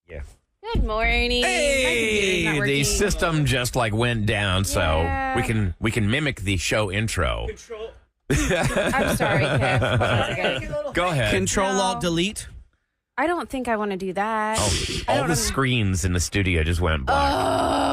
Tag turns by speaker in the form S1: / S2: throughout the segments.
S1: Yeah.
S2: Good morning.
S1: Hey, the system just went down, so we can mimic the show intro.
S2: I'm sorry, Kev.
S1: Go ahead.
S3: Control-Alt-Delete.
S2: I don't think I want to do that.
S1: All the screens in the studio just went black.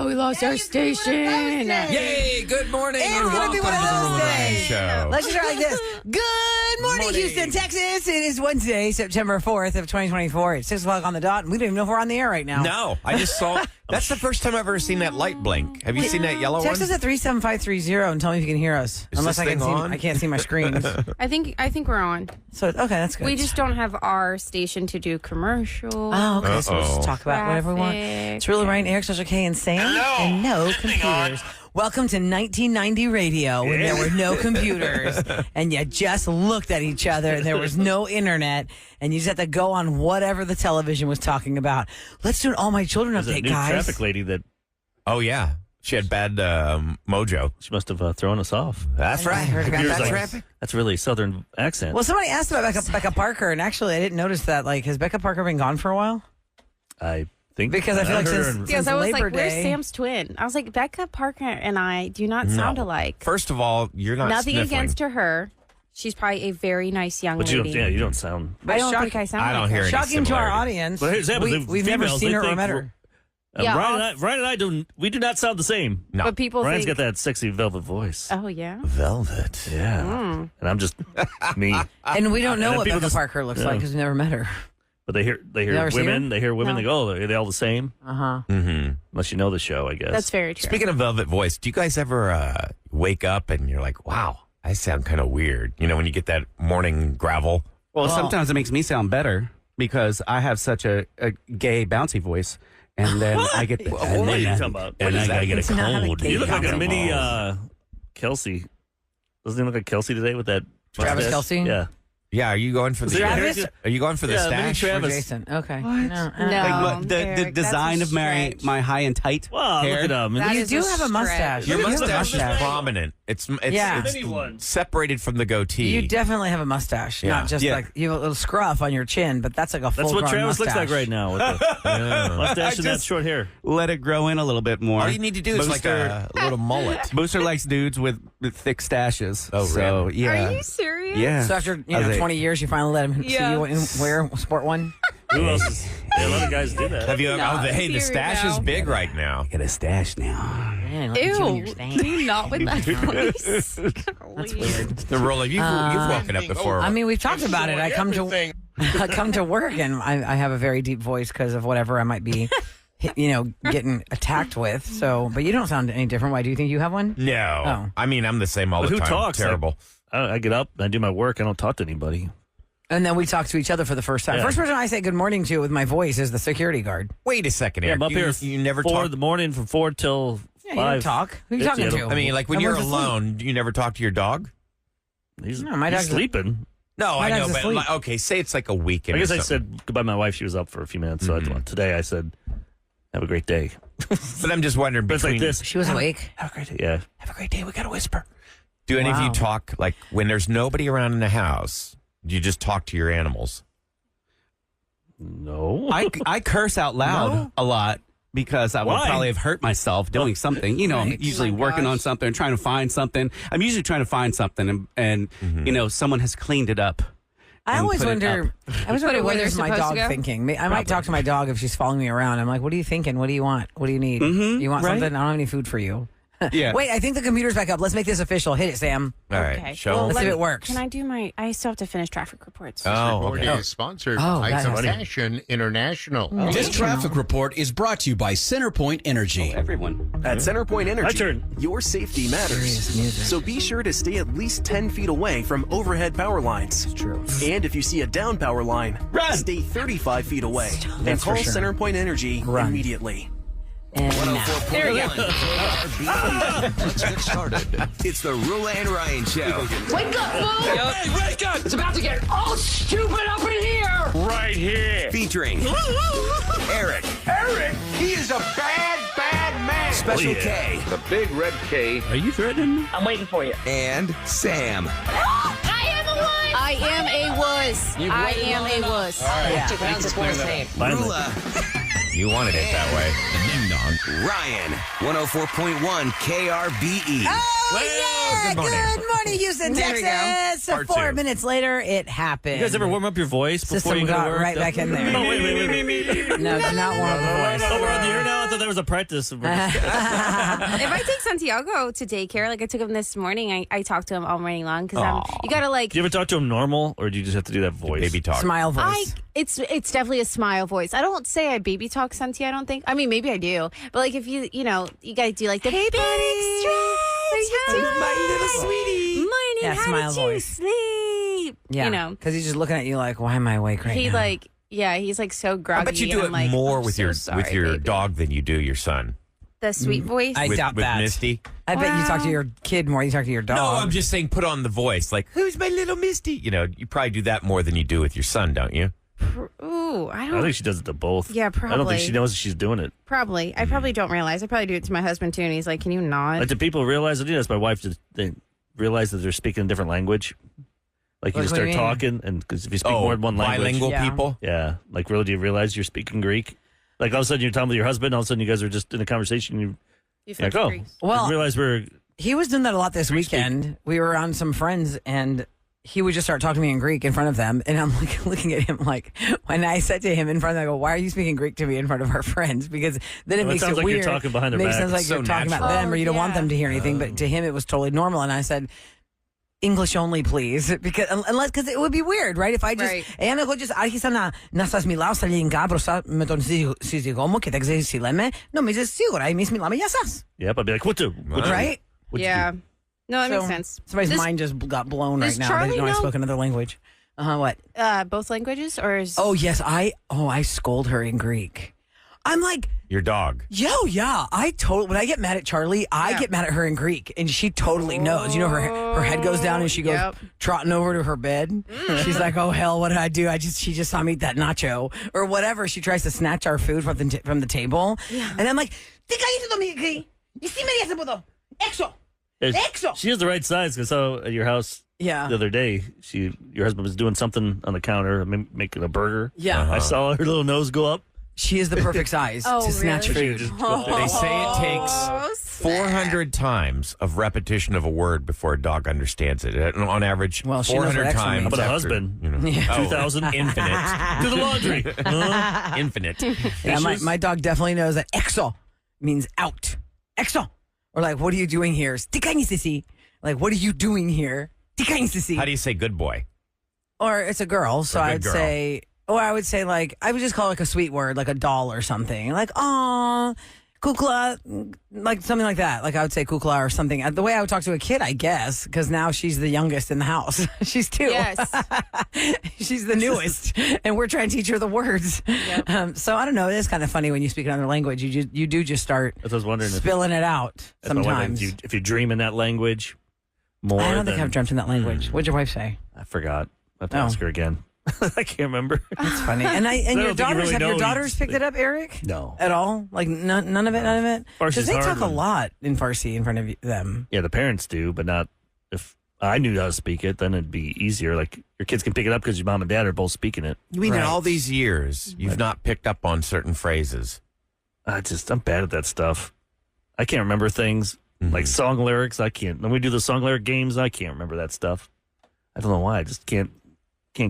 S2: Oh, we lost our station.
S1: Yay! Good morning
S4: It's
S1: and
S4: gonna
S1: welcome
S4: be
S1: to
S4: one
S1: the
S4: of those
S1: Roula Ryan
S4: days.
S1: Show.
S4: Let's just try like this. Good morning, Houston, Texas. It is Wednesday, September 4th of 2024. It's 6 o'clock on the dot, and we don't even know if we're on the air right now.
S1: No, I just saw. That's the first time I've ever seen that light blink. Have you seen that yellow
S4: Text
S1: one?
S4: us at 37530 and tell me if you can hear us.
S1: Is
S4: Unless
S1: this
S4: I can
S1: thing
S4: see,
S1: on?
S4: I can't see my screens.
S2: I think we're on.
S4: So okay, that's good.
S2: We just don't have our station to do commercials.
S4: Oh, okay. So we'll just talk about whatever we want.
S2: Traffic.
S4: It's Roula, Ryan, Eric, Social K, and Sam. And no computers. Welcome to 1990 radio when there were no computers and you just looked at each other and there was no internet and you just had to go on whatever the television was talking about. Let's do an All My Children
S3: There's a
S4: update,
S3: new
S4: guys.
S3: traffic lady that
S1: Oh yeah, she had bad mojo.
S3: she must have thrown us off.
S1: That's
S4: I
S1: right.
S4: heard about
S3: Computer's
S4: that.
S3: like,
S1: traffic.
S3: That's really a southern accent.
S4: Well, somebody asked about Becca Parker, and actually I didn't notice that. Has Becca Parker been gone for a while?
S3: I think
S4: Because I feel like
S3: heard her
S4: since-
S3: in-
S2: Because I was
S4: Labor
S2: like, where's
S4: Day.
S2: Sam's twin? I was like, Becca Parker and I do not sound alike.
S1: First of all, you're not
S2: Nothing
S1: sniffling.
S2: against her. She's probably a very nice young
S3: but you
S2: lady.
S3: don't, you don't sound.
S2: I don't think I sound
S1: I don't
S2: like
S1: hear
S2: her.
S1: any
S4: Shocking to our
S1: similarity.
S4: audience.
S3: But here's the thing,
S4: we've never
S3: females,
S4: seen
S3: they
S4: her or
S3: think
S4: met her.
S2: Yeah,
S3: Ryan and I we do not sound the same.
S1: No.
S2: But people
S3: Ryan's
S2: think,
S3: got that sexy velvet voice.
S2: oh, yeah?
S1: Velvet.
S3: Yeah, and I'm just me.
S4: And we don't know
S3: And
S4: what
S3: people
S4: Becca
S3: just-
S4: Parker looks
S3: yeah.
S4: like because we never met her.
S3: But they hear
S4: never seen
S3: women.
S4: her?
S3: They hear women.
S2: No.
S3: They go, oh, are they all the same?
S4: Uh-huh.
S1: Mm-hmm.
S3: Unless you know the show, I guess.
S2: That's very true.
S1: Speaking of velvet voice, do you guys ever wake up and you're like, wow, I sound kind of weird? You know, when you get that morning gravel?
S5: Well, sometimes it makes me sound better because I have such a gay, bouncy voice. And then I get the,
S3: What are you talking about?
S1: What
S3: And
S1: is
S3: I gotta
S1: that?
S3: get a
S4: It's not a
S3: cold.
S4: gay
S3: You look like a
S4: bouncy
S3: mini Kelsey. Doesn't he look like Kelsey today with that?
S4: Travis
S3: mustache?
S4: Kelce?
S3: Yeah.
S1: Yeah, are you going for the
S4: Travis?
S1: Are you going for the
S3: Yeah, maybe
S1: stash?
S4: Or
S3: Travis.
S4: Jason. Okay.
S2: No.
S5: like the
S2: Eric,
S5: design
S2: that's
S5: of
S2: a stretch.
S5: my high and tight
S3: Wow,
S5: hair.
S3: look at him.
S2: That
S4: You
S2: is
S4: do
S2: a
S4: have a
S2: stretch.
S4: mustache.
S1: Your
S4: You do have a
S1: mustache is prominent. It's
S4: Yeah.
S1: it's
S3: Mini one.
S1: separated from the goatee.
S4: You definitely have a mustache,
S1: Yeah.
S4: not just
S5: Yeah.
S4: like you have a little scruff on your chin, but that's like a full
S3: That's what
S4: grown
S3: Travis
S4: mustache.
S3: looks like right now with the mustache and that
S5: just-
S3: short hair.
S5: Let it grow in a little bit more.
S1: All you need to do is like a little mullet.
S5: Booster likes dudes with thick stashes.
S1: Oh,
S5: so,
S1: really?
S5: yeah.
S2: Are you serious?
S5: Yeah.
S4: So after
S5: I was like,
S4: 20 years, you finally let him see
S2: Yeah.
S4: you wear sport one.
S3: Who else is? Yeah, a lot of guys do that.
S1: Have you? Hey, the
S2: Here
S1: stash
S2: now.
S1: is big right now.
S5: Get a stash now.
S4: Man, let me see when
S2: Ew.
S4: you're staying.
S2: Can you not with that voice?
S4: That's weird.
S1: The roller, you've woken up before.
S4: I mean, we've talked about it. I come to work and I have a very deep voice because of whatever I might be, getting attacked with. So, but you don't sound any different. Why do you think you have one?
S1: no,
S4: Oh.
S1: I mean I'm the same all
S3: But
S1: the
S3: who
S1: time.
S3: talks?
S1: Terrible.
S3: I get up, I do my work, I don't talk to anybody.
S4: And then we talk to each other for the first time.
S3: Yeah.
S4: First person I say good morning to with my voice is the security guard.
S1: Wait a second,
S3: Yeah,
S1: Eric.
S3: I'm up here.
S1: You never
S3: 4
S1: talk.
S3: in the morning from 4 till
S4: Yeah,
S3: 5.
S4: you don't talk. Who are you talking
S3: Yeah,
S4: to?
S1: I mean, like when you're
S4: Everyone's asleep.
S1: alone, you never talk to your dog.
S3: He's,
S4: No, my
S3: he's
S4: dog's-
S3: sleeping.
S1: No,
S4: My
S1: I know,
S4: dog's
S1: but
S4: asleep.
S1: okay, say it's like a weekend.
S3: I guess
S1: or
S3: I
S1: something.
S3: said goodbye to my wife. She was up for a few minutes. So today I said, have a great day.
S1: But I'm just wondering.
S3: But it's like
S1: between-
S3: this.
S4: She was awake.
S3: Have a great day. Yeah.
S1: Have a great day. We got to whisper. Do any of
S4: Wow.
S1: you talk like when there's nobody around in the house? Do you just talk to your animals?
S3: No.
S5: I curse out loud a lot because I would
S3: Why?
S5: probably have hurt myself doing something. You know, I'm usually working on something, trying to find something. I'm usually trying to find something, and someone has cleaned it up.
S4: I
S5: and
S4: always
S5: put it
S4: wonder. I was
S2: Put it
S4: wondering
S2: where
S4: what
S2: they're
S4: is my
S2: supposed
S4: dog
S2: to go?
S4: thinking. I might talk to my dog if she's following me around. I'm like, "What are you thinking? What do you want? What do you need? You want
S5: right.
S4: something? I don't have any food for you."
S5: Yeah.
S4: Wait, I think the computer's back up. Let's make this official. Hit it, Sam.
S1: All right,
S2: Okay.
S1: show
S2: Well,
S1: them.
S4: Let's see if it works.
S2: Can I do I still have to finish traffic reports.
S1: Oh,
S6: Report
S1: okay.
S6: is sponsored
S4: Oh,
S6: by
S4: that's funny.
S6: Fashion International.
S7: This traffic report is brought to you by Centerpoint Energy.
S5: Everyone.
S8: At Centerpoint Energy,
S3: My turn.
S8: your safety matters.
S4: Serious music.
S8: So be sure to stay at least 10 feet away from overhead power lines.
S4: It's true.
S8: And if you see a down power line,
S5: Run!
S8: stay 35 feet away and
S4: That's for
S8: call
S4: sure.
S8: Centerpoint Energy
S4: Run.
S8: immediately.
S4: And now.
S2: There we go.
S7: Let's get started.
S9: It's the Roula and Ryan Show.
S10: Wake up, fool! Hey, wake up! It's about to get all stupid up in here!
S6: Right here.
S9: Featuring Eric,
S6: Eric, he is a bad, bad man.
S9: Special K,
S6: The big red K.
S3: Are you threatening me?
S10: I'm waiting for you.
S9: and Sam.
S10: I am a wuss!
S2: I am a wuss. I am a wuss.
S4: Yeah.
S10: To pronounce this woman's name.
S3: Finally.
S9: Roula
S1: You wanted it that way.
S9: Ding dong. Ryan, 104.1 KRBE.
S4: Oh,
S1: Well,
S4: yeah.
S1: good morning.
S4: Good morning, Houston,
S2: There we go.
S4: Texas. So
S1: Part
S4: 4
S1: two.
S4: minutes later, it happened.
S3: You guys ever warm up your voice before
S4: System
S3: you go to
S4: got
S3: work?
S4: right back in there.
S3: Oh, wait.
S4: No, do not warm the voice.
S3: Oh, we're on the air now? I thought that was a practice.
S2: If I take Santiago to daycare, like I took him this morning, I talked to him all morning long because you gotta like.
S3: Do you ever talk to him normal, or do you just have to do that voice?
S1: Baby talk.
S4: Smile voice.
S2: It's definitely a smile voice. I don't say I baby talk Santi. I don't think. I mean, maybe I do, but like if you gotta do like the hey big stretch.
S1: my little sweetie.
S2: Morning.
S4: Yeah,
S2: how
S4: smile
S2: did you
S4: voice.
S2: sleep?
S4: Yeah,
S2: You know,
S4: because he's just looking at you like, why am I awake right
S2: he
S4: now?
S2: like he's like so groggy.
S1: I bet you do
S2: and
S1: it
S2: I'm like,
S1: more
S2: I'm
S1: with
S2: so
S1: your
S2: sorry,
S1: your
S2: baby.
S1: dog than you do your son.
S2: The sweet voice.
S4: I
S1: with,
S4: doubt
S1: with
S4: that.
S1: Misty.
S4: I bet you talk to your kid more than you talk to your dog.
S1: No, I'm just saying put on the voice. Like, who's my little Misty? You know, you probably do that more than you do with your son, don't you?
S2: Ooh, I
S3: I
S2: don't.
S3: think she does it to both.
S2: Yeah,
S3: I don't
S2: probably.
S3: think she knows she's doing it.
S2: Probably. I probably don't realize. I probably do it to my husband too, and he's like, "Can you not?"
S3: Like, do people realize it? You know, that's my wife. They realize that they're speaking a different language. Like, you
S4: What
S3: just
S4: do you
S3: start
S4: mean?
S3: talking, and because if you speak more than one language.
S1: bilingual
S4: Yeah.
S1: people.
S3: Yeah. Like, really, do you realize you're speaking Greek? Like, all of a sudden you're talking with your husband, all of a sudden you guys are just in a conversation.
S2: You
S3: You're
S2: flip
S3: like, oh,
S2: Greeks.
S4: Well,
S3: I realize we're.
S4: he was doing that a lot this weekend. We were on some friends, and he would just start talking to me in Greek in front of them. And I'm like looking at him like, when I said to him in front of them, I go, why are you speaking Greek to me in front of our friends? Because then it
S3: Well, it
S4: makes
S3: sounds
S4: it
S3: like you're
S4: weird.
S3: talking behind their
S4: Makes
S3: back.
S4: sense like
S1: It's
S4: you're
S1: so
S4: talking about
S1: natural.
S4: them or you don't want
S2: yeah.
S4: them to hear anything. But to him, it was totally normal. And I said, English only, please, because it would be weird, right? If I just
S2: Right.
S4: ella ko just arki sana nasa smilao sa linga brosa meton si gomo que te si leme no me just sigura I miss milame yasas,
S3: Yep, I'd be like, what'd you
S4: right?
S2: Yeah. No, that makes
S4: So,
S2: sense.
S4: Somebody's
S2: Does-
S4: mind just got blown right
S2: does
S4: now.
S2: Charlie
S4: They know I
S2: know-
S4: spoke another language. What?
S2: both languages, or is
S4: Oh yes, I scold her in Greek. I'm like,
S1: Your dog.
S4: yeah. When I get mad at Charlie, I get mad at her in Greek, and she totally knows. You know, her head goes down, and she goes
S2: Yep.
S4: trotting over to her bed. She's like, "Oh hell, what did I do? She just saw me eat that nacho or whatever." She tries to snatch our food from the table, and I'm like, "Exo."
S3: She is the right size because at your house
S4: Yeah.
S3: the other day, your husband was doing something on the counter, making a burger.
S4: Yeah.
S3: I saw her little nose go up.
S4: She is the perfect size
S2: Oh,
S4: to snatch
S2: really?
S4: your food.
S3: Just go up there.
S1: They say it takes
S2: Oh,
S1: 400 times of repetition of a word before a dog understands it. On average,
S4: Well, she knows what
S1: 400
S4: extra
S1: times.
S4: means.
S3: How about a
S1: after,
S3: husband?
S1: You know,
S4: Yeah.
S3: 2,000?
S1: infinite.
S3: Do the laundry.
S1: Infinite.
S4: Yeah, my dog definitely knows that exo means out. Exo. Or like, what are you doing here? Stikani sissy. Like, what are you doing here? Stikani sissy.
S1: How do you say good boy?
S4: Or it's a girl, so
S1: Or a good
S4: I'd
S1: girl.
S4: say, or I would say like, I would just call it like a sweet word, like a doll or something. Like, aw, kukla, like something like that. Like I would say kukla or something. The way I would talk to a kid, I guess, because now she's the youngest in the house. She's 2.
S2: Yes.
S4: She's the newest, and we're trying to teach her the words.
S2: Yep.
S4: So I don't know. It is kind of funny when you speak another language. You do just start
S3: That's what I was wondering.
S4: spilling it out
S3: That's my wife,
S4: sometimes.
S3: if you dream in that language more
S4: I don't think
S3: than-
S4: I've dreamt in that language. What'd your wife say?
S3: I forgot. I have to
S4: Oh.
S3: ask her again. I can't remember.
S4: That's funny. And
S3: I
S4: your
S3: don't think you
S4: daughters
S3: really
S4: have your
S3: know.
S4: daughters picked it up, Eric?
S3: No.
S4: At all? Like none of it, none of it?
S3: Farsi's
S4: Because they
S3: hard
S4: talk a
S3: when-
S4: lot in Farsi in front of them.
S3: Yeah, the parents do, but not if I knew how to speak it, then it'd be easier. Like your kids can pick it up because your mom and dad are both speaking it.
S1: You mean in
S4: Right.
S1: all these years, you've not picked up on certain phrases?
S3: I'm bad at that stuff. I can't remember things like song lyrics. I can't. When we do the song lyric games, I can't remember that stuff. I don't know why. I just can't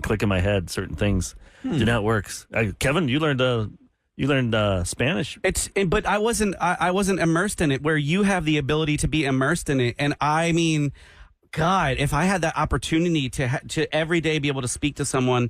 S3: click in my head. Certain things do not work. Kevin, you learned Spanish.
S5: But I wasn't immersed in it where you have the ability to be immersed in it. And I mean, God, if I had that opportunity to every day be able to speak to someone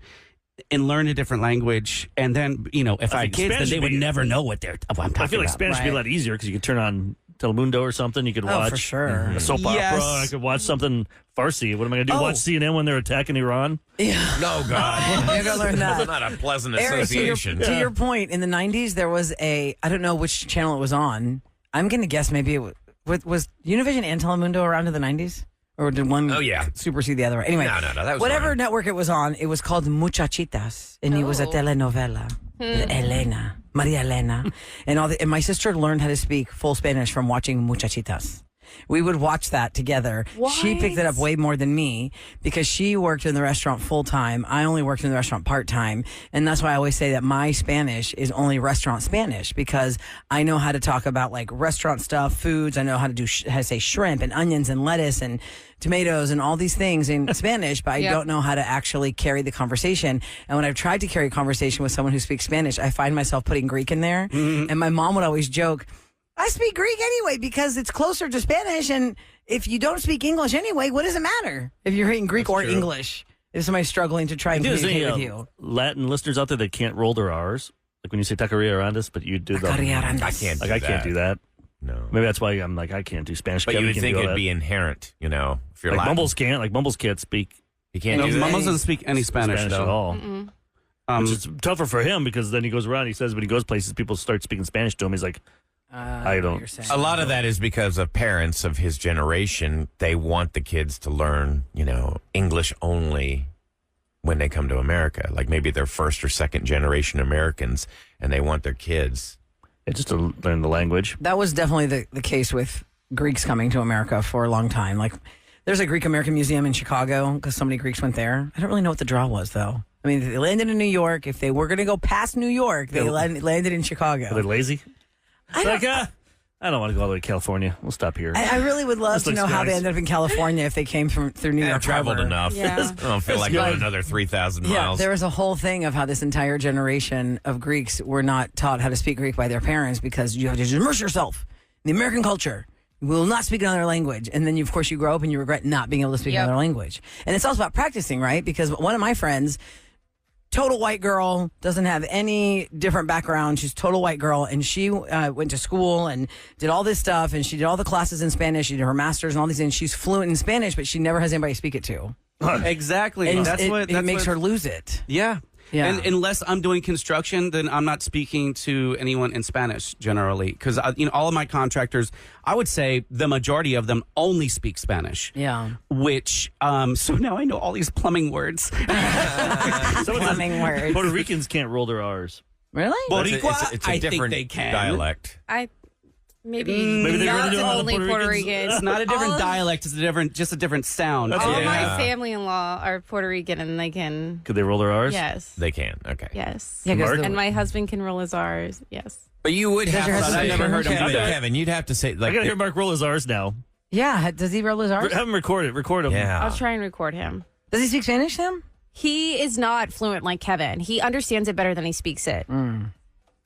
S5: and learn a different language, and then, if I had
S3: think
S5: kids, then
S3: Spanish
S5: they
S3: would
S5: would
S3: be-
S5: never know what I'm talking
S3: I feel like
S5: about.
S3: Spanish would be a lot easier because you could turn on Telemundo or something. You could
S4: Oh,
S3: watch
S4: for sure.
S3: a soap
S5: Yes.
S3: opera. I could watch something Farsi. What am I going to do?
S4: Oh.
S3: Watch CNN when they're attacking Iran?
S1: No, God.
S4: You're going to learn
S1: That's
S4: that.
S1: not a pleasant
S4: Eric,
S1: association.
S4: to your point, in the 90s, there was I don't know which channel it was on. I'm going to guess maybe it was Univision and Telemundo around in the 90s? Or did one
S1: Oh, yeah.
S4: supersede the other? Anyway,
S1: No, that was
S4: whatever
S1: fine.
S4: network it was on, it was called Muchachitas, and it was a telenovela. Maria Elena, and my sister learned how to speak full Spanish from watching Muchachitas. We would watch that together. She picked it up way more than me because she worked in the restaurant full time. I only worked in the restaurant part time. And that's why I always say that my Spanish is only restaurant Spanish because I know how to talk about like restaurant stuff, foods. I know how to do, how to say shrimp and onions and lettuce and tomatoes and all these things in Spanish, but I don't know how to actually carry the conversation. And when I've tried to carry a conversation with someone who speaks Spanish, I find myself putting Greek in there. And my mom would always joke, I speak Greek anyway because it's closer to Spanish. And if you don't speak English anyway, what does it matter if you're in Greek or English? If somebody's struggling to try and communicate with you.
S3: Latin listeners out there that can't roll their R's, like when you say taqueria arandas, but you do that. I can't do that.
S1: No.
S3: Maybe that's why I'm like, I can't do Spanish.
S1: But
S3: Kevin
S1: you would think it'd
S3: that.
S1: be inherent, you know. If you're
S3: like
S1: Latin.
S3: Mumbles can't speak.
S1: He can't do that.
S5: Mumbles doesn't speak any Spanish
S3: at
S5: though.
S3: all. Which is tougher for him because then he goes around, he says when he goes places, people start speaking Spanish to him. He's like, I don't.
S1: A lot of that is because of parents of his generation. They want the kids to learn, you know, English only when they come to America. Like maybe they're first or second generation Americans and they want their kids.
S3: Just to learn the language.
S4: That was definitely the case with Greeks coming to America for a long time. Like, there's a Greek American museum in Chicago because so many Greeks went there. I don't really know what the draw was, though. I mean, they landed in New York. If they were going to go past New York, they landed in Chicago.
S3: Are they lazy? I don't want to go all the way to California. We'll stop here.
S4: I really would love to know how they ended up in California if they came through New York.
S1: I've traveled
S4: Harbor.
S1: enough.
S2: Yeah.
S1: I don't feel like going another 3,000 miles.
S4: Yeah, there was a whole thing of how this entire generation of Greeks were not taught how to speak Greek by their parents because you have to just immerse yourself in the American culture. You will not speak another language. And then, of course, you grow up and you regret not being able to speak another language. And it's also about practicing, right? Because one of my friends, total white girl, doesn't have any different background. She's total white girl. And she went to school and did all this stuff. And she did all the classes in Spanish. She did her master's and all these things. She's fluent in Spanish, but she never has anybody speak it to.
S5: Exactly.
S4: And
S5: That's what
S4: makes her lose it.
S5: Yeah.
S4: Yeah.
S5: And unless I'm doing construction, then I'm not speaking to anyone in Spanish generally. Because, all of my contractors, I would say the majority of them only speak Spanish.
S4: Yeah.
S5: Which, so now I know all these plumbing words.
S4: Plumbing words.
S3: Puerto Ricans can't roll their R's.
S4: Really?
S5: Boricua,
S1: it's a
S5: I
S1: different
S5: think they can.
S1: dialect.
S2: Maybe
S3: they
S2: not
S3: really do all the
S2: only
S3: Puerto
S2: Puerto
S3: Ricans.
S2: Rican.
S5: It's not a different dialect. It's just a different sound.
S2: All
S1: Yeah.
S2: my family-in-law are Puerto Rican, and they can.
S3: Could they roll their R's?
S2: Yes.
S1: They can. Okay.
S2: Yes.
S4: Yeah, 'cause
S3: Mark?
S4: the-
S2: And my husband can roll his R's. Yes.
S1: But you would have
S4: your
S1: to
S4: husband
S1: say,
S4: I've never heard
S5: him do that.
S1: Kevin, you'd have to say,
S3: I
S1: like,
S3: gotta hear Mark roll his R's now.
S4: Yeah. Does he roll his R's?
S3: Have him record it. Record him.
S1: yeah.
S2: I'll try and record him.
S4: Does he speak Spanish, Sam?
S2: He is not fluent like Kevin. He understands it better than he speaks it.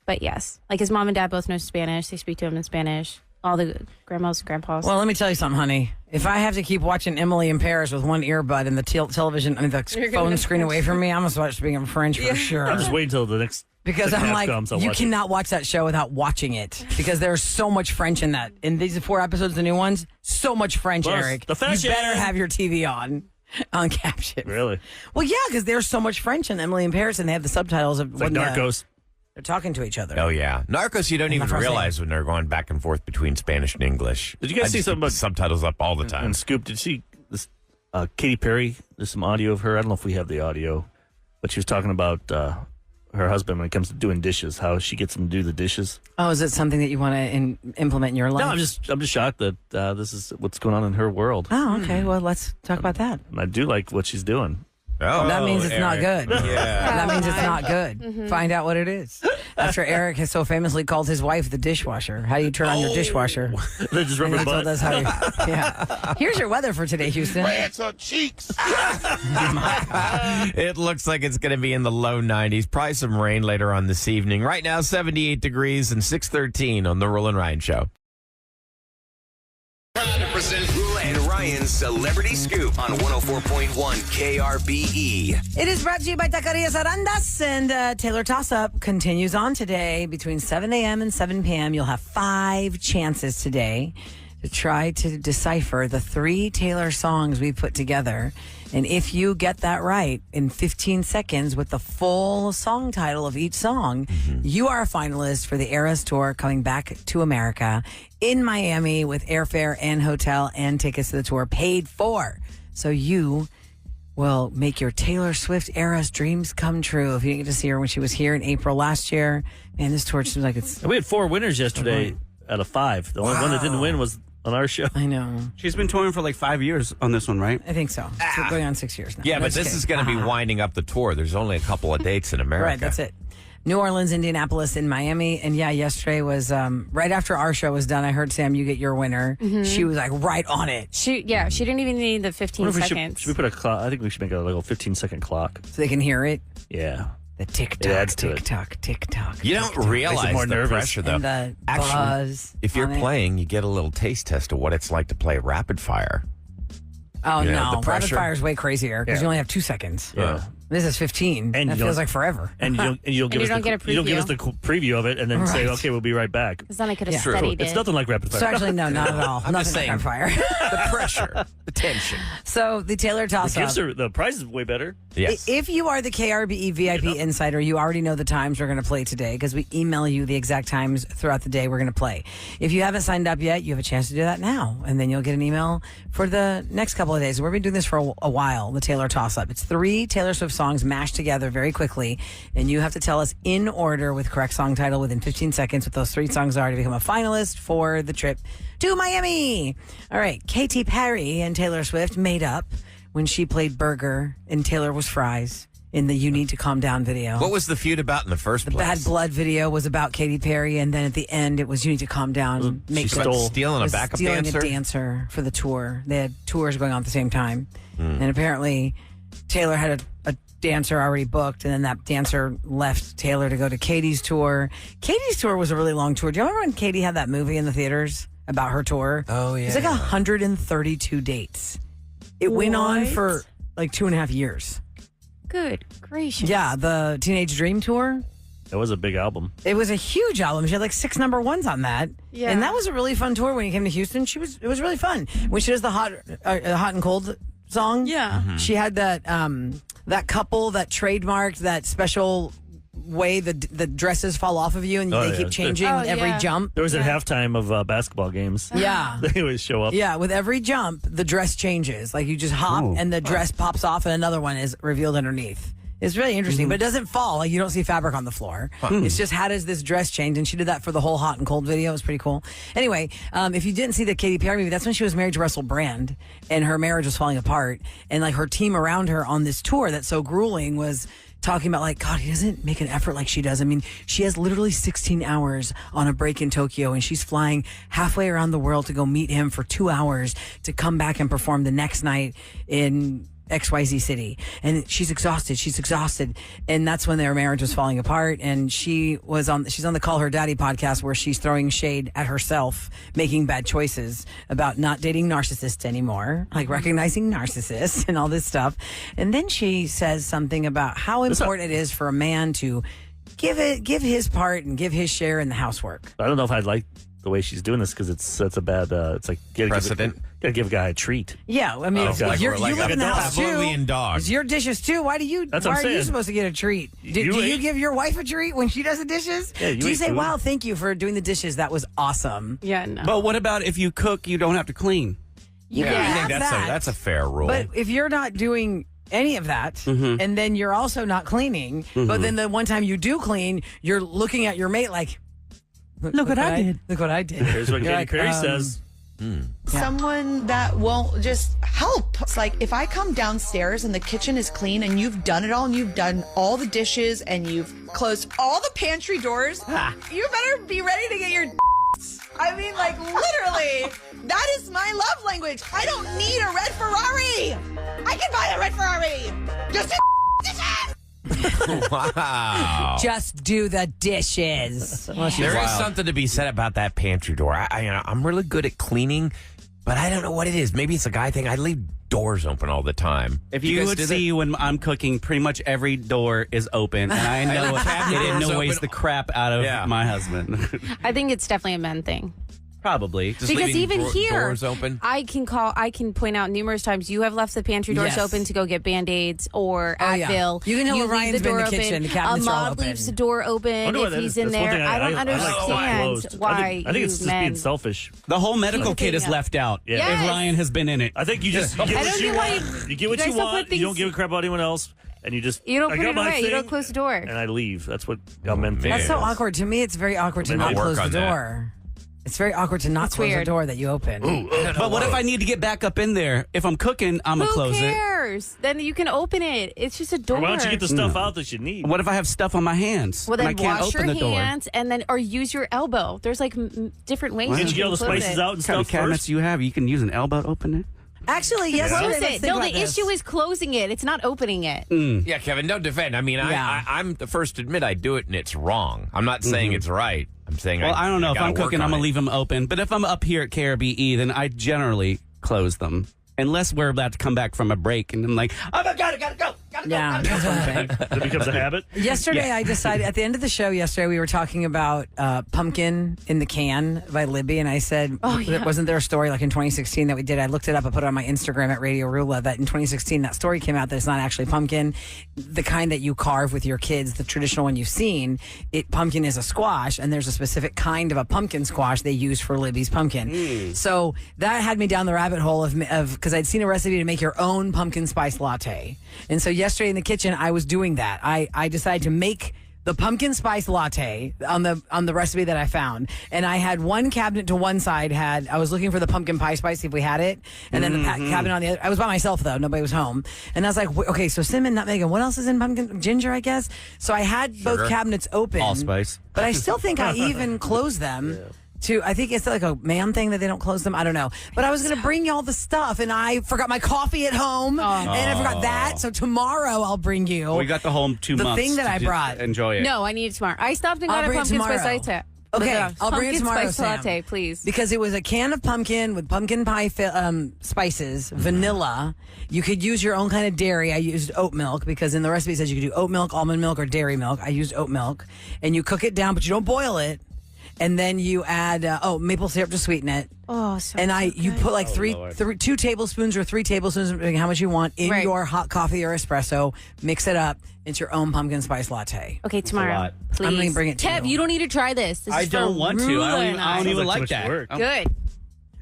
S2: But yes, like his mom and dad both know Spanish. They speak to him in Spanish. All the grandmas, grandpas.
S4: Well, let me tell you something, honey. If I have to keep watching Emily in Paris with one earbud and the television, the phone screen away from me, I'm going to start speaking French for sure.
S3: I'm just waiting until the next.
S4: Because
S3: second
S4: I'm
S3: half
S4: like,
S3: comes, I'll
S4: you
S3: watch it.
S4: cannot watch that show without watching it. Because there's so much French in that. In these 4 episodes, the new ones, so much French,
S3: Plus,
S4: Eric.
S3: the fashion.
S4: You better have your TV on caption.
S3: Really?
S4: Well, yeah, because there's so much French in Emily in Paris, and they have the subtitles of
S3: It's like
S4: when
S3: Narcos.
S4: they're talking to each other.
S1: Oh, yeah. Narcos, you don't even
S4: that's what I'm
S1: realize when they're going back and forth between Spanish and English.
S3: Did you guys
S1: I
S3: see
S1: just
S3: something
S1: keep
S3: about-
S1: the subtitles up all the time?
S3: And Scoop, did you see this? Katy Perry, there's some audio of her. I don't know if we have the audio, but she was talking about her husband when it comes to doing dishes, how she gets him to do the dishes.
S4: Oh, is it something that you want to implement in your life?
S3: No, I'm just shocked that this is what's going on in her world.
S4: Oh, okay. Well, let's talk about that.
S3: And I do like what she's doing.
S1: Oh,
S4: That means it's not
S1: Eric.
S4: good.
S1: Yeah.
S4: That means it's not good. Find out what it is. After Eric has so famously called his wife the dishwasher. How do you turn on your dishwasher?
S3: They just rub
S4: And
S3: her
S4: he told
S3: butt.
S4: us how you, yeah. Here's your weather for today, Houston.
S6: Rants on cheeks.
S1: It looks like it's going to be in the low 90s. Probably some rain later on this evening. Right now, 78 degrees and 6:13 on the Roula and Ryan Show.
S9: Roula and Ryan's Celebrity Scoop on 104.1 KRBE.
S4: It is brought to you by Taquerias Arandas, and Taylor Toss-Up continues on today. Between 7 a.m. and 7 p.m., you'll have 5 chances today to try to decipher the 3 Taylor songs we put together. And if you get that right in 15 seconds with the full song title of each song, you are a finalist for the Eras Tour coming back to America in Miami with airfare and hotel and tickets to the tour paid for. So you will make your Taylor Swift Eras dreams come true. If you didn't get to see her when she was here in April last year, man, this tour seems like it's...
S3: We had 4 winners yesterday out of 5. The only one that didn't win was on our show.
S4: I know.
S5: She's been touring for like 5 years on this one, right?
S4: I think so. It's going on 6 years now.
S1: Yeah,
S4: No,
S1: but
S4: just
S1: this
S4: kidding.
S1: is going to be winding up the tour. There's only a couple of dates in America.
S4: Right, that's it. New Orleans, Indianapolis, and Miami. And yeah, yesterday was right after our show was done. I heard, Sam, you get your winner. She was like right on it.
S2: She didn't even need the 15 seconds.
S3: Should we put a clock? I think we should make a 15-second clock.
S4: So they can hear it.
S3: Yeah.
S4: The tick
S3: It
S4: tock,
S3: adds to it.
S4: tick tock, tick tock.
S1: You don't realize
S3: more
S1: the
S3: nervous.
S1: pressure, though.
S4: And the
S1: Actually,
S4: buzz
S1: if you're
S4: on it.
S1: playing, you get a little taste test of what it's like to play rapid fire.
S4: Oh,
S1: You know, the
S4: no. Rapid
S1: pressure.
S4: fire is way crazier because
S3: Yeah.
S4: you only have 2 seconds.
S3: Yeah.
S4: This is 15.
S3: And
S4: that
S3: you
S4: feels
S3: don't-
S4: like forever.
S3: And you'll give
S2: you
S3: us
S2: don't
S3: the,
S2: get a
S3: you don't give us
S2: preview.
S3: the preview of it and then say,
S4: Right.
S3: okay, we'll be right back.
S2: Because then I could have
S4: Yeah.
S2: studied
S3: It's
S2: it.
S3: nothing like rapid fire.
S4: So actually, no, not at all.
S1: I'm just
S4: Nothing like
S1: saying.
S4: rapid fire.
S1: The pressure, the tension.
S4: So the Taylor
S3: the
S4: toss-up.
S3: gifts are, the price is way better.
S1: Yes.
S4: If you are the KRBE VIP Insider, you already know the times we're going to play today because we email you the exact times throughout the day we're going to play. If you haven't signed up yet, you have a chance to do that now, and then you'll get an email for the next couple of days. We've been doing this for a while, the Taylor toss-up. It's 3 Taylor Swift songs mashed together very quickly, and you have to tell us in order with correct song title within 15 seconds what those 3 songs are to become a finalist for the trip to Miami. All right, Katy Perry and Taylor Swift made up when she played Burger and Taylor was Fries in the You Need to Calm Down video.
S1: What was the feud about in the first place?
S4: Bad Blood video was about Katy Perry, and then at the end it was You Need to Calm Down.
S1: She
S4: Good.
S1: stealing a
S4: Was
S1: backup
S4: stealing
S1: dancer?
S4: a dancer for the tour. They had tours going on at the same time.
S1: Hmm.
S4: And apparently Taylor had a dancer already booked, and then that dancer left Taylor to go to Katy's tour. Katy's tour was a really long tour. Do you remember when Katy had that movie in the theaters about her tour?
S1: Oh, yeah.
S4: It was like 132 dates. It went on
S2: What?
S4: for like 2.5 years.
S2: Good gracious.
S4: Yeah, the Teenage Dream tour.
S3: That was a big album.
S4: It was a huge album. She had like 6 number ones on that.
S2: Yeah.
S4: And that was a really fun tour when you came to Houston. It was really fun. When she does the hot and cold song.
S2: Yeah.
S4: She had that that couple that trademarked that special way the dresses fall off of you and
S3: Oh,
S4: they
S3: yeah.
S4: keep changing
S2: Oh,
S4: with every
S2: yeah.
S4: jump.
S3: There was at halftime of basketball games.
S4: Yeah.
S3: They always show up.
S4: Yeah, with every jump, the dress changes. Like you just hop and the dress pops off and another one is revealed underneath. It's really interesting, but it doesn't fall. Like you don't see fabric on the floor. It's just how does this dress change? And she did that for the whole hot and cold video. It was pretty cool. Anyway, if you didn't see the Katy Perry movie, that's when she was married to Russell Brand and her marriage was falling apart. And like her team around her on this tour that's so grueling was talking about like, God, he doesn't make an effort like she does. I mean, she has literally 16 hours on a break in Tokyo and she's flying halfway around the world to go meet him for 2 hours to come back and perform the next night in XYZ city. And she's exhausted. And that's when their marriage was falling apart. And she's on the Call Her Daddy podcast where she's throwing shade at herself, making bad choices about not dating narcissists anymore, like recognizing narcissists and all this stuff. And then she says something about how important it is for a man to give his part and give his share in the housework.
S3: I don't know if I'd like the way she's doing this because that's a bad. It's like
S1: Precedent.
S3: Gotta give a guy a treat.
S4: Yeah, I mean,
S3: Oh,
S4: if
S3: like
S4: you
S3: we're like
S4: live
S3: a
S4: in the
S3: dog.
S4: house too.
S1: Pavlovian dog.
S4: It's your dishes too. Why
S3: That's what
S4: are
S3: I'm
S4: you
S3: saying.
S4: supposed to get a treat? Do
S3: You
S4: you
S3: ate-
S4: give your wife a treat when she does the dishes?
S3: Yeah, you
S4: Do you
S3: ate
S4: say,
S3: food.
S4: "Wow, thank you for doing the dishes. That was awesome."
S2: Yeah, no.
S5: But what about if you cook, you don't have to clean?
S4: You
S1: Yeah,
S4: can
S1: I
S4: have
S1: think
S4: that.
S1: that's a fair rule.
S4: But if you're not doing any of that, and then you're also not cleaning, but then the one time you do clean, you're looking at your mate like, "Look what I did! Look what I did!"
S3: Here's what
S4: You're
S3: Katy
S4: like,
S3: Perry says.
S11: Someone that won't just help. It's like if I come downstairs and the kitchen is clean and you've done it all and you've done all the dishes and you've closed all the pantry doors, you better be ready to get your I mean, like, literally, that is my love language. I don't need a red Ferrari. I can buy a red Ferrari. Just do dishes.
S1: Wow.
S4: Just do the dishes. Well, she's
S1: There is
S4: wild.
S1: something to be said about that pantry door. I'm really good at cleaning, but I don't know what it is. Maybe it's a guy thing. I leave doors open all the time.
S5: If
S1: Do
S5: you
S1: guys
S5: would
S1: do
S5: see when I'm cooking, pretty much every door is open, and I know
S1: the cabinet
S5: it
S1: door's
S5: annoys
S1: open.
S5: the crap out of
S1: Yeah.
S5: my husband.
S2: I think it's definitely a men thing.
S5: Probably.
S1: Just
S2: Because
S1: leaving
S2: even here,
S1: doors open.
S2: I can point out numerous times you have left the pantry doors
S4: Yes.
S2: open to go get Band-Aids or
S4: Oh, yeah.
S2: Advil.
S4: You can tell when
S2: leave
S4: Ryan's
S2: the
S4: been in
S2: door
S4: the kitchen,
S2: open.
S4: the cabinets are all
S2: Ahmad
S4: open.
S2: leaves the door open
S3: Wonder why
S2: if
S3: that
S2: he's
S3: is.
S2: in
S3: That's one
S2: there.
S3: thing
S2: I don't
S3: like
S2: understand
S3: closed.
S2: why
S3: I think it's just
S2: men.
S3: being selfish.
S5: The whole medical
S2: Keep it
S5: kit is
S2: clean,
S5: left out.
S3: Yeah.
S2: Yes.
S5: If Ryan has been in it.
S3: I think you just you get
S2: I
S3: what
S2: don't
S3: you
S2: get why
S3: want. You get what
S2: you
S3: you
S2: guys don't
S3: want.
S2: put
S3: You don't
S2: things-
S3: give a crap about anyone else, and you just
S2: You don't
S3: I
S2: put
S3: got
S2: it
S3: my
S2: away. You don't
S3: thing,
S2: close the door.
S3: And I leave. That's what how men think.
S4: That's so awkward. To me, it's very awkward to
S1: Maybe
S4: not
S1: I'll work
S4: close the
S1: on that.
S4: door. It's very awkward to not
S2: That's
S4: close
S2: weird.
S4: the door that you open.
S5: But what if I need to get back up in there? If I'm cooking, I'm going to
S2: Who
S5: close it.
S2: cares? Then you can open it. It's just a door.
S3: Or why don't you get the stuff out that you need?
S5: What if I have stuff on my hands
S2: Well,
S5: and
S2: then
S5: I can't
S2: wash
S5: open
S2: your
S5: the door?
S2: hands and then, or use your elbow. There's like different ways.
S3: Did you get all the
S2: close
S3: spices
S2: it.
S3: out and
S5: What kind of
S3: stuff
S5: cabinets
S3: first?
S5: you have? You can use an elbow to open it?
S4: Actually, yesterday,
S2: Close
S4: let's
S2: it.
S4: think
S2: No,
S4: about
S2: the
S4: this.
S2: issue is closing it. It's not opening it.
S1: Yeah, Kevin, don't defend. I mean,
S4: Yeah.
S1: I'm the first to admit I do it and it's wrong. I'm not saying it's right. I'm saying
S5: Well, I don't know. If
S1: gotta
S5: I'm
S1: work
S5: cooking,
S1: on
S5: I'm going
S1: it.
S5: to leave them open. But if I'm up here at KRBE, then I generally close them. Unless we're about to come back from a break and I'm like, oh my God, I got to go.
S4: Yeah, that's what I'm saying.
S3: It becomes a habit.
S4: Yesterday, I decided, at the end of the show yesterday, we were talking about Pumpkin in the Can by Libby, and I said, wasn't there a story like in 2016 that we did? I looked it up, I put it on my Instagram at Radio Roula, that in 2016 that story came out that it's not actually pumpkin. The kind that you carve with your kids, the traditional one you've seen, pumpkin is a squash, and there's a specific kind of a pumpkin squash they use for Libby's pumpkin. So that had me down the rabbit hole of because I'd seen a recipe to make your own pumpkin spice latte. And so yesterday in the kitchen, I was doing that. I decided to make the pumpkin spice latte on the recipe that I found. And I had one cabinet to one side I was looking for the pumpkin pie spice, see if we had it. And then the cabinet on the other, I was by myself though, nobody was home. And I was like, okay, so cinnamon, nutmeg, and what else is in pumpkin? Ginger, I guess. So I had both cabinets open.
S5: Allspice.
S4: But I still think I even closed them. I think it's like a man thing that they don't close them. I don't know. But I was going to bring you all the stuff, and I forgot my coffee at home, and I forgot that. So tomorrow I'll bring you.
S5: We got the whole 2 months.
S4: The thing that
S5: to
S4: I
S5: just
S4: brought.
S5: Enjoy it.
S2: No, I need it tomorrow. I stopped and
S4: I'll
S2: got a
S4: bring it
S2: pumpkin
S4: tomorrow.
S2: spice latte.
S4: Okay, I'll bring it tomorrow,
S2: Pumpkin spice
S4: Sam.
S2: latte, please.
S4: Because it was a can of pumpkin with pumpkin pie spices, vanilla. You could use your own kind of dairy. I used oat milk because in the recipe it says you could do oat milk, almond milk, or dairy milk. I used oat milk. And you cook it down, but you don't boil it. And then you add maple syrup to sweeten it.
S2: Oh, so
S4: And you put like
S3: Lord.
S4: 2 tablespoons or 3 tablespoons, depending how much you want, in your hot coffee or espresso. Mix it up. It's your own pumpkin spice latte.
S2: Okay, tomorrow,
S5: lot.
S2: please.
S4: I'm gonna bring it to
S2: Kev,
S4: you.
S2: you don't need to try this. This
S5: I
S2: is
S5: don't
S2: for
S5: want to.
S2: Roula
S5: I
S2: and
S5: don't
S3: Sounds
S5: even
S3: like
S5: like
S3: too much
S5: that.
S3: work.
S2: Good.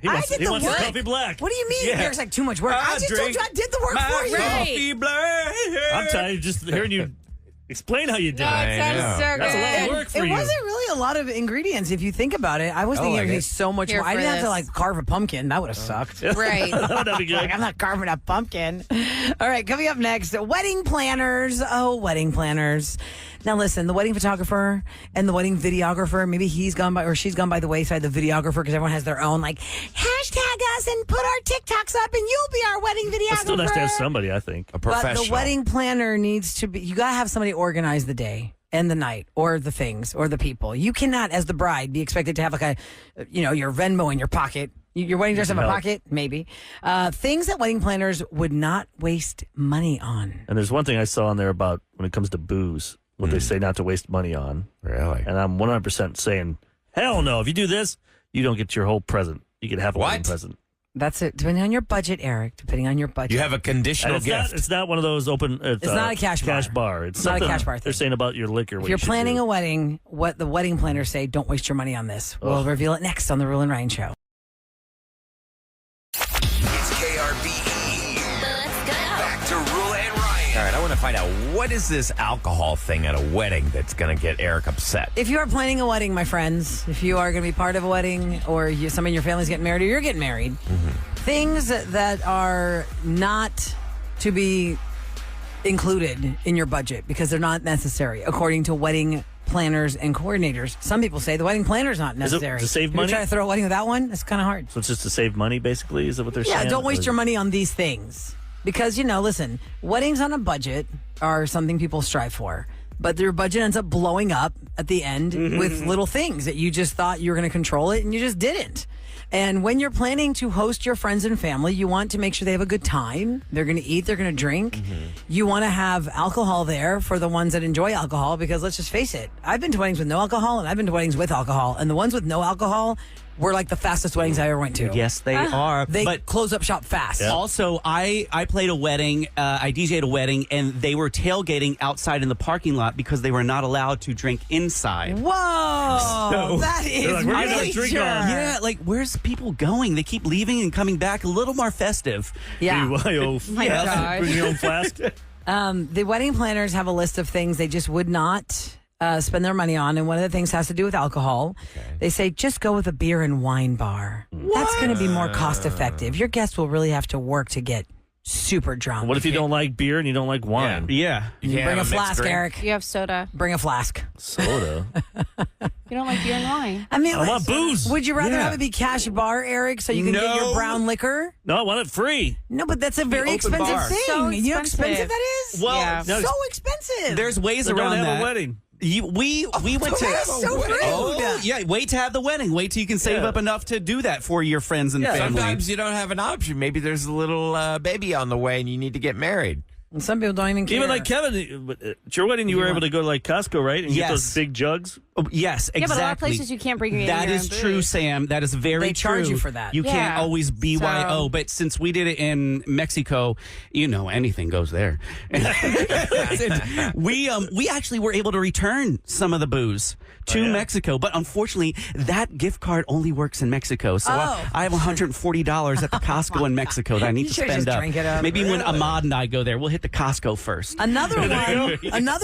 S3: He wants,
S4: did
S3: he
S4: the
S3: wants
S4: work.
S3: the coffee black.
S4: What do you mean?
S5: Yeah.
S4: There's like too much work. I just told you I did the work for you.
S2: Right.
S5: Coffee black.
S3: I'm tired of just hearing you explain how you did
S2: No,
S3: it.
S2: it sounds so
S3: That's a lot of
S2: good.
S3: work for
S4: It
S3: you.
S4: wasn't really a lot of ingredients if you think about it. I was thinking it would be so much
S2: Here
S4: more. I
S2: for
S4: didn't have to
S2: this.
S4: like carve a pumpkin. That would have sucked.
S2: Right.
S3: That'd be good.
S4: Like, I'm not carving a pumpkin. All right, coming up next, wedding planners. Oh, wedding planners. Now, listen, the wedding photographer and the wedding videographer, maybe he's gone by or she's gone by the wayside, the videographer, because everyone has their own, like, hashtag us and put our TikToks up and you'll be our wedding videographer.
S3: It's still nice to have somebody, I think.
S1: A
S4: But
S1: professional.
S4: the wedding planner needs to be, you got to have somebody organize the day and the night or the things or the people. You cannot, as the bride, be expected to have like your Venmo in your pocket. Your wedding dress in a pocket, maybe. Things that wedding planners would not waste money on.
S3: And there's one thing I saw on there about when it comes to booze, what they say not to waste money on.
S1: Really?
S3: And I'm 100% saying, hell no. If you do this, you don't get your whole present. You can have a wedding
S1: What?
S3: present.
S4: That's it. Depending on your budget, Eric. Depending on your budget.
S1: You have a conditional
S3: And
S1: gift.
S3: it's not one of those open. It's
S4: not a cash
S3: bar. It's
S4: not a
S3: something
S4: cash bar
S3: They're
S4: thing.
S3: saying about your liquor.
S4: If you're planning a wedding, what the wedding planners say, don't waste your money on this. We'll reveal it next on the Rule and Ryan Show.
S9: It's KRBE.
S10: Let's go.
S9: Back to Roula and Ryan.
S1: All right, I want to find out what is this alcohol thing at a wedding that's going to get Eric upset.
S4: If you are planning a wedding, my friends, if you are going to be part of a wedding or somebody in your family's getting married or you're getting married, things that are not to be included in your budget because they're not necessary, according to wedding planners and coordinators. Some people say the wedding planner is not necessary.
S3: to save
S4: If
S3: money?
S4: You're trying to throw a wedding without one? It's kind of hard.
S3: So it's just to save money, basically? Is that what they're saying?
S4: Yeah, don't waste your money on these things. Because, listen, weddings on a budget are something people strive for. But their budget ends up blowing up at the end with little things that you just thought you were going to control it and you just didn't. And when you're planning to host your friends and family, you want to make sure they have a good time. They're going to eat, they're going to drink. You want to have alcohol there for the ones that enjoy alcohol because let's just face it, I've been to weddings with no alcohol and I've been to weddings with alcohol. And the ones with no alcohol were like the fastest weddings I ever went to.
S5: Yes, they are.
S4: They
S5: But
S4: close up shop fast.
S5: also, I played a wedding. I DJ'd a wedding, and they were tailgating outside in the parking lot because they were not allowed to drink inside.
S4: Whoa, that is
S3: like, we're getting our drink
S4: major.
S3: on.
S5: Yeah, like where's people going? They keep leaving and coming back. A little more festive.
S4: Yeah.
S2: My gosh.
S3: Bring your own flask.
S4: The wedding planners have a list of things they just would not spend their money on, and one of the things has to do with alcohol. Okay. They say just go with a beer and wine bar. What? That's going to be more cost effective. Your guests will really have to work to get super drunk.
S3: What if you don't like beer and you don't like wine?
S5: Yeah.
S4: Bring a flask, Eric.
S2: You have soda.
S4: Bring a flask.
S3: Soda?
S2: You don't like beer and wine.
S4: I mean,
S3: I want booze.
S4: Would you rather have it be cash bar, Eric, so you can get your brown liquor?
S3: No, I want it free.
S4: No, but that's a very expensive
S5: bar.
S4: thing.
S2: So
S4: You know how expensive
S2: expensive.
S4: that is?
S5: Well,
S4: so expensive.
S5: there's ways
S3: They
S5: around
S3: don't have
S5: that.
S3: a wedding.
S5: We went to.
S4: That's so rude.
S5: Oh, yeah. Wait to have the wedding. Wait till you can save up enough to do that for your friends and family.
S1: Sometimes you don't have an option. Maybe there's a little baby on the way and you need to get married.
S4: And some people don't even care.
S3: Even like Kevin, at your wedding, you were able to go to like Costco, right? And get those big jugs.
S5: Oh, yes, exactly.
S2: Yeah, but a lot of places you can't bring your
S5: That
S2: own
S5: is
S2: booze.
S5: true, Sam. That is very
S4: They charge
S5: true.
S4: you for that.
S5: You can't always BYO,
S2: So-
S5: but since we did it in Mexico, anything goes there. we actually were able to return some of the booze to Mexico, but unfortunately, that gift card only works in Mexico. So I have $140 at the Costco in Mexico that I need to
S4: should've
S5: spend
S4: just
S5: up.
S4: drank it up.
S5: Maybe when Ahmad and I go there, we'll hit the Costco first.
S4: Another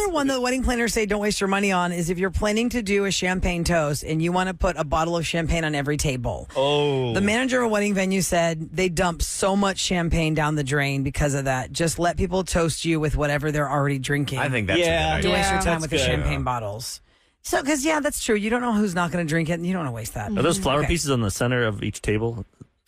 S4: one that wedding planners say don't waste your money on is if you're planning to do a champagne toast and you want to put a bottle of champagne on every table.
S5: Oh.
S4: The manager of a wedding venue said they dump so much champagne down the drain because of that. Just let people toast you with whatever they're already drinking.
S1: I think that's a good
S4: Don't
S1: idea.
S4: waste your time
S5: that's
S4: with the
S5: good.
S4: champagne bottles. So, because, that's true. You don't know who's not going to drink it, and you don't want to waste that.
S3: Are those flower
S4: Okay.
S3: pieces on the center of each table?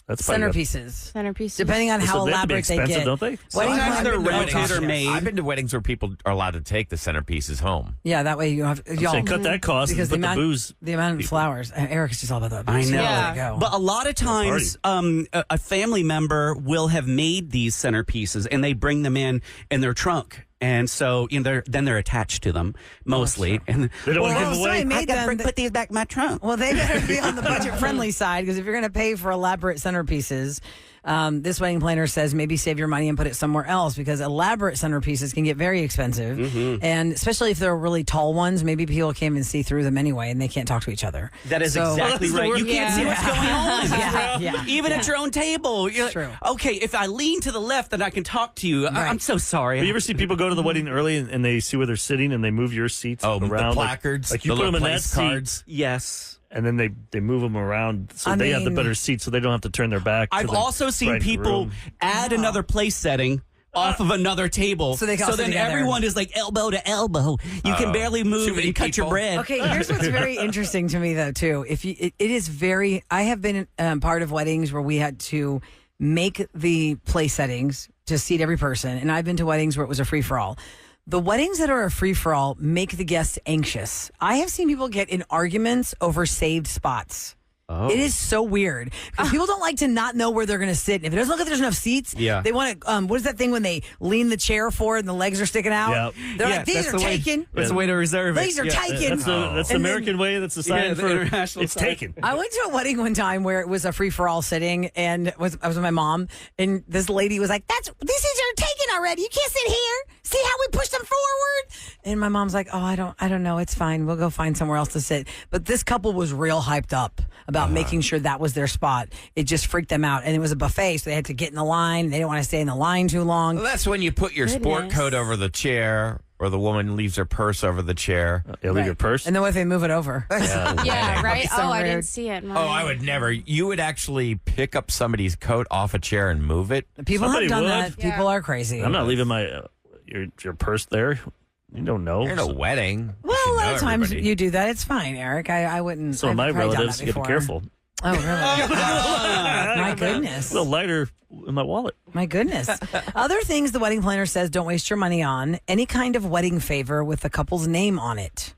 S3: That's probably
S4: Centerpieces.
S2: Centerpieces.
S4: Depending on how
S3: So they have to be
S4: elaborate they
S3: expensive,
S4: get.
S3: don't they?
S4: Wedding
S5: Sometimes
S4: planners
S5: they're
S4: don't
S5: rented
S4: cost
S5: or
S4: you.
S5: made.
S1: I've been to weddings where people are allowed to take the centerpieces home.
S4: Yeah, that way you have y'all
S3: saying cut that cost and
S4: because
S3: put the booze.
S4: The amount of flowers. Eric's just all about that.
S5: I
S4: Booze.
S5: know.
S4: Let it go.
S5: But a lot of times, a family member will have made these centerpieces and they bring them in their trunk. And so, they're attached to them mostly. And
S3: They don't want to give
S4: somebody
S3: away.
S4: made them.
S5: put these back in my trunk.
S4: Well, they better be on the budget-friendly side because if you're going to pay for elaborate centerpieces, this wedding planner says maybe save your money and put it somewhere else because elaborate centerpieces can get very expensive. And especially if they're really tall ones, maybe people can't even see through them anyway and they can't talk to each other.
S5: That is
S4: So-
S5: exactly right. You can't see what's going on.
S4: Yeah.
S5: Even at your own table. You're
S4: True.
S5: like, okay, if I lean to the left, then I can talk to you. I'm so sorry.
S3: But you ever see people go to the wedding early and they see where they're sitting and they move your seats
S1: Oh,
S3: around?
S1: the placards,
S3: Like you
S1: the
S3: put them in
S1: little
S3: that
S1: place
S3: seat,
S1: cards.
S5: Yes.
S3: and then they move them around so
S4: I
S3: they have the
S4: mean-
S3: better seat so they don't have to turn their back. to
S5: I've
S3: the
S5: also seen
S3: bride and
S5: people
S3: groom.
S5: add another place setting off of another table.
S4: So they can all sit
S5: then
S4: together.
S5: everyone is like elbow to elbow. You can barely move
S1: many
S5: and cut your
S1: people.
S5: bread.
S4: Okay, here's what's very interesting to me though too. If you, it is very. I have been part of weddings where we had to make the place settings to seat every person, and I've been to weddings where it was a free for all. The weddings that are a free for all make the guests anxious. I have seen people get in arguments over saved spots. It is so weird because people don't like to not know where they're going to sit. And if it doesn't look like there's enough seats, they want to. What is that thing when they lean the chair forward and the legs are sticking out?
S3: Yep.
S4: They're
S5: Yeah,
S4: like, these
S5: that's
S4: are
S5: the way-
S4: taken.
S5: That's the way to reserve it.
S4: These are taken.
S3: That's the
S4: And then-
S3: American way. That's the sign
S5: Yeah, the
S3: for
S5: international
S3: it's
S5: sign.
S3: taken.
S4: I went to a wedding one time where it was a free for all sitting, and I was with my mom, and this lady was like, "These seats are taken already. You can't sit here. See how we push them forward?" And my mom's like, "Oh, I don't know. It's fine. We'll go find somewhere else to sit." But this couple was real hyped up about making sure that was their spot. It just freaked them out, and it was a buffet, so they had to get in the line. They didn't want to stay in the line too long.
S1: Well, that's when you put your sport
S2: Goodness.
S1: coat over the chair, or the woman leaves her purse over the chair.
S3: Yeah, leave your purse.
S4: And then what if they move it over?
S2: Yeah, right?
S4: So
S2: I
S4: rude.
S2: didn't see it.
S1: Oh, I would never. You would actually pick up somebody's coat off a chair and move it.
S4: People
S3: Somebody
S4: have done
S3: would.
S4: that. People are crazy.
S3: I'm not leaving my your purse there. You don't know.
S1: You're in a wedding. You
S4: Well,
S1: should
S4: a lot
S1: know
S4: of times
S1: everybody.
S4: you do that. It's fine, Eric. I wouldn't.
S3: So
S4: I've
S3: my
S4: probably done
S3: relatives,
S4: that
S3: you gotta be
S4: before.
S3: careful.
S4: Oh, really? My goodness.
S3: A little lighter in my wallet.
S4: My goodness. Other things the wedding planner says don't waste your money on. Any kind of wedding favor with the couple's name on it.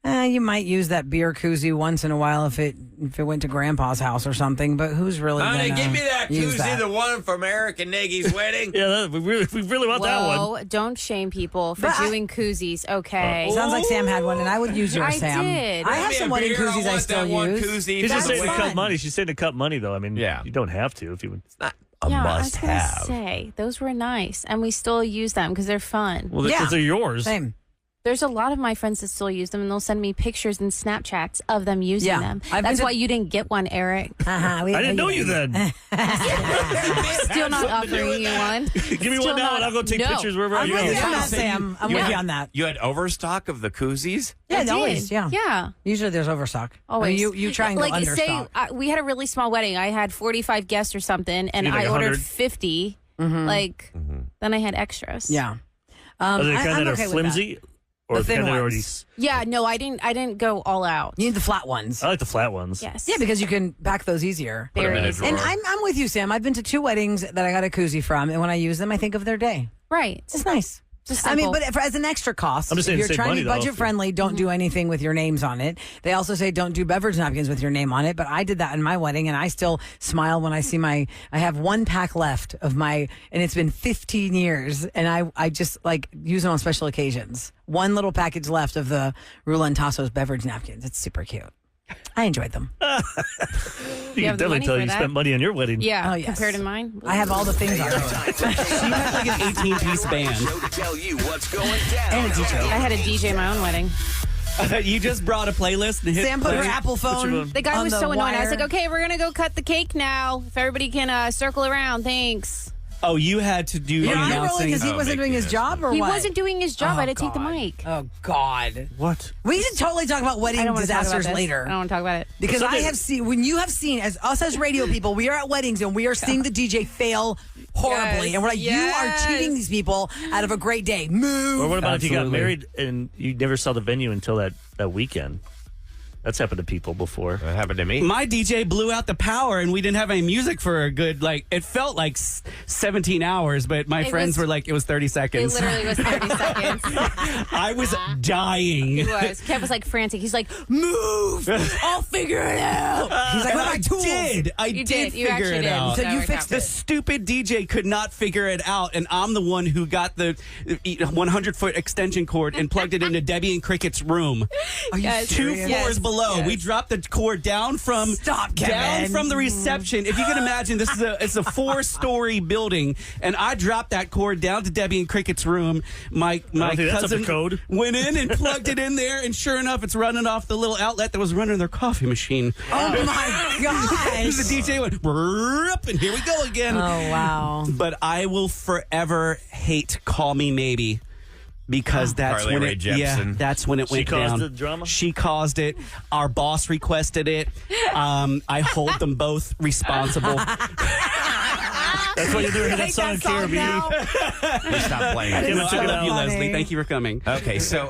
S4: You might use that beer koozie once in a while if it went to Grandpa's house or something, but who's really
S1: Honey,
S4: gonna
S1: give me that
S4: use
S1: koozie,
S4: that?
S1: the one from Eric and Nagy's wedding.
S3: Yeah, we really want that one.
S2: Whoa, don't shame people for
S4: But
S2: doing koozies, okay?
S4: Sounds like Sam had one, and I would use yours,
S2: I
S4: Sam.
S2: did.
S4: I have
S1: Give me
S4: some
S1: a
S4: wedding
S1: beer,
S4: koozies I
S1: want
S4: still
S1: that one
S4: use.
S1: koozie.
S3: She's just
S4: That's
S3: saying to cut
S4: fun.
S3: money. She's saying to cut money, though. I mean,
S1: Yeah.
S3: you don't have to if you would.
S1: A
S2: yeah, I was
S1: must
S2: gonna
S1: have.
S2: say those were nice, and we still use them because they're fun.
S3: Well,
S4: Yeah.
S3: because they're yours.
S4: Same.
S2: There's a lot of my friends that still use them, and they'll send me pictures and Snapchats of them using them. That's why you didn't get one, Eric.
S3: I didn't know you then.
S2: Still not offering you one.
S3: Give me one now, and I'll go take pictures wherever I
S4: I'm
S3: go.
S4: with you on that, Sam. I'm with you on that.
S1: You had overstock of the koozies?
S4: Yeah,
S2: I did.
S4: always. Yeah.
S2: Yeah.
S4: Usually there's overstock.
S2: Always.
S4: You try and go understock.
S2: Say we had a really small wedding. I had 45 guests or something, and
S3: you had
S2: I
S3: like
S2: ordered
S3: 100?
S2: 50. Then I had extras.
S4: Yeah.
S3: Are they kind
S4: I'm
S3: that
S4: okay
S3: are
S4: with that.
S3: flimsy? Or
S4: The thin
S3: kind that are
S4: ones.
S3: already...
S2: Yeah, no, I didn't go all out.
S4: You need the flat ones.
S3: I like the flat ones.
S2: Yes.
S4: Yeah, because you can pack those easier.
S1: Put 'em in a drawer.
S4: And I'm with you, Sam. I've been to 2 weddings that I got a koozie from, and when I use them, I think of their day.
S2: Right.
S4: It's nice.
S2: Just
S4: I mean,
S2: simple.
S4: but as an extra cost,
S3: I'm just
S4: if
S3: saying
S4: you're
S3: save
S4: trying
S3: money,
S4: to be
S3: though.
S4: budget friendly, don't do anything with your names on it. They also say don't do beverage napkins with your name on it, but I did that in my wedding, and I still smile when I see I have 1 pack left of and it's been 15 years, and I just like use them on special occasions. 1 little package left of the Roula and Tasso's beverage napkins. It's super cute. I enjoyed them.
S3: You
S2: have
S3: can
S2: the
S3: definitely
S2: money
S3: tell
S2: for
S3: you
S2: that?
S3: spent money on your wedding.
S2: Yeah,
S4: Oh, yes.
S2: compared to mine.
S4: I have all the things on it.
S5: She had like an 18-piece band.
S9: Show to tell you what's going down.
S2: I had a DJ my own wedding.
S5: You just brought a playlist and hit
S4: Sam put her
S5: play.
S4: Apple phone.
S2: The guy
S4: on
S2: was
S4: the
S2: so annoying. I was
S4: wire.
S2: like, okay, we're going to go cut the cake now. If everybody can circle around, thanks.
S5: Oh, you had to do
S4: You're
S5: the
S4: eye rolling
S5: announcing.
S4: because he wasn't doing his job, or
S2: He
S4: what?
S2: wasn't doing his job.
S4: Oh,
S2: I had to take the
S4: God.
S2: mic.
S4: Oh God!
S3: What?
S4: We should totally talk about wedding
S2: I don't want to talk about
S4: disasters
S2: this.
S4: later.
S2: I don't want to talk about it.
S4: Because
S3: Well,
S4: I have seen, when you have seen, as us as radio people, we are at weddings and we are seeing the DJ fail horribly.
S2: Yes,
S4: And we're like, you are
S2: yes.
S4: cheating these people out of a great day. Move.
S3: Or what about if you got
S5: Absolutely.
S3: married and you never saw the venue until that weekend? That's happened to people before.
S1: That happened to me.
S5: My DJ blew out the power and we didn't have any music for a good, it felt like 17 hours, but my friends were like, it was 30
S2: It
S5: seconds.
S2: literally was 30 seconds.
S5: I was dying.
S2: He was. Kev was like frantic. He's like, move! I'll figure it out.
S4: He's like,
S5: And
S4: what are my tools?
S5: I
S2: You
S5: did
S2: did. You
S5: figure
S2: actually
S5: it
S2: did.
S5: out.
S4: So you
S2: it
S4: fixed
S5: The
S2: happened.
S5: stupid DJ could not figure it out, and I'm the one who got the 100-foot extension cord and plugged it into Debbie and Cricket's room.
S4: Are you
S2: Yes.
S5: 2
S4: serious?
S5: floors below.
S2: Yes.
S5: We dropped the cord down from
S4: Stop, Kevin.
S5: the reception. If you can imagine, it's a 4-story building, and I dropped that cord down to Debbie and Cricket's room. My
S3: think that's up
S5: cousin
S3: to code.
S5: went in and plugged it in there, and sure enough, it's running off the little outlet that was running their coffee machine.
S4: Oh my gosh.
S5: The DJ went, "Brrrp," and here we go again.
S4: Oh, wow.
S5: But I will forever hate "Call Me Maybe" because that's
S1: Carly
S5: when
S1: Rae
S5: it.
S1: Jepsen.
S5: Yeah, that's when it
S3: She
S5: went
S3: caused
S5: down.
S3: the drama?
S5: She caused it. Our boss requested it. I hold them both responsible.
S3: That's why you're doing that song in KRB.
S1: Stop playing it.
S5: I
S3: check it
S5: love
S3: out.
S5: you,
S4: Funny.
S5: Leslie. Thank you for coming.
S1: Okay, so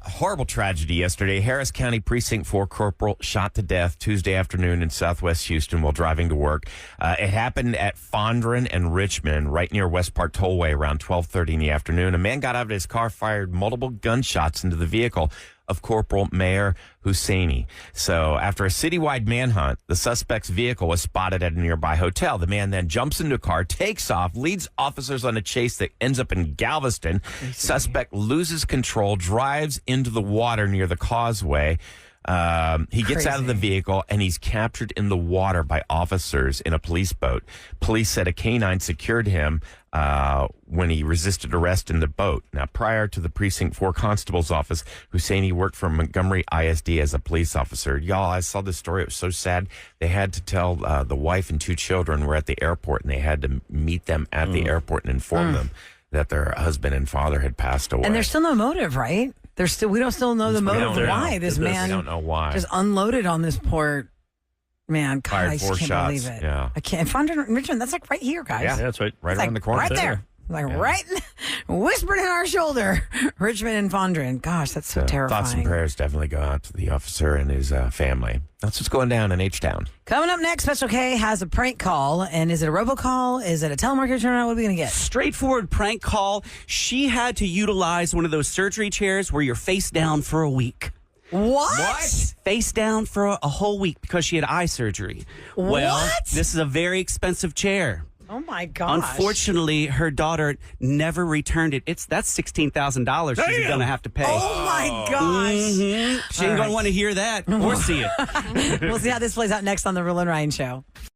S1: horrible tragedy yesterday. Harris County Precinct 4 corporal shot to death Tuesday afternoon in southwest Houston while driving to work. It happened at Fondren and Richmond, right near West Park Tollway, around 12:30 in the afternoon. A man got out of his car, fired multiple gunshots into the vehicle of Corporal Mayor Husseini. So after a citywide manhunt, the suspect's vehicle was spotted at a nearby hotel. The man then jumps into a car, takes off, leads officers on a chase that ends up in Galveston. Suspect loses control, drives into the water near the causeway. He gets out of the vehicle and he's captured in the water by officers in a police boat. Police said a canine secured him when he resisted arrest in the boat. Now, prior to the Precinct 4 Constable's office, Husseini worked for Montgomery ISD as a police officer. Y'all, I saw this story. It was so sad. They had to tell the wife and 2 children were at the airport, and they had to meet them at the airport and inform them that their husband and father had passed away.
S4: And there's still no motive, right? We don't still know the motive
S1: don't know.
S4: why this man
S1: We don't know why.
S4: just unloaded on this poor man. God,
S1: Fired
S4: I
S3: 4
S4: just can't
S1: shots,
S4: believe it.
S1: yeah.
S4: I can't. Fondren and Richmond, that's like right here, guys.
S1: Yeah.
S3: Yeah, that's right.
S1: right
S4: It's
S1: around
S4: like
S1: the corner.
S4: right there. Like right, whispered in our shoulder. Richmond and Fondren. Gosh, that's so terrifying.
S1: Thoughts and prayers definitely go out to the officer and his family. That's what's going down in H-Town.
S4: Coming up next, Special K has a prank call. And is it a robocall? Is it a telemarketer turnaround? What are we going to get?
S5: Straightforward prank call. She had to utilize one of those surgery chairs where you're face down for a week.
S4: What?
S5: Face down for a whole week because she had eye surgery. Well,
S4: What?
S5: this is a very expensive chair.
S4: Oh, my gosh.
S5: Unfortunately, her daughter never returned it. That's $16,000 she's going to have to pay.
S4: Oh, my gosh.
S5: She ain't going to want to hear that or see it.
S4: We'll see how this plays out next on the Roula and Ryan Show.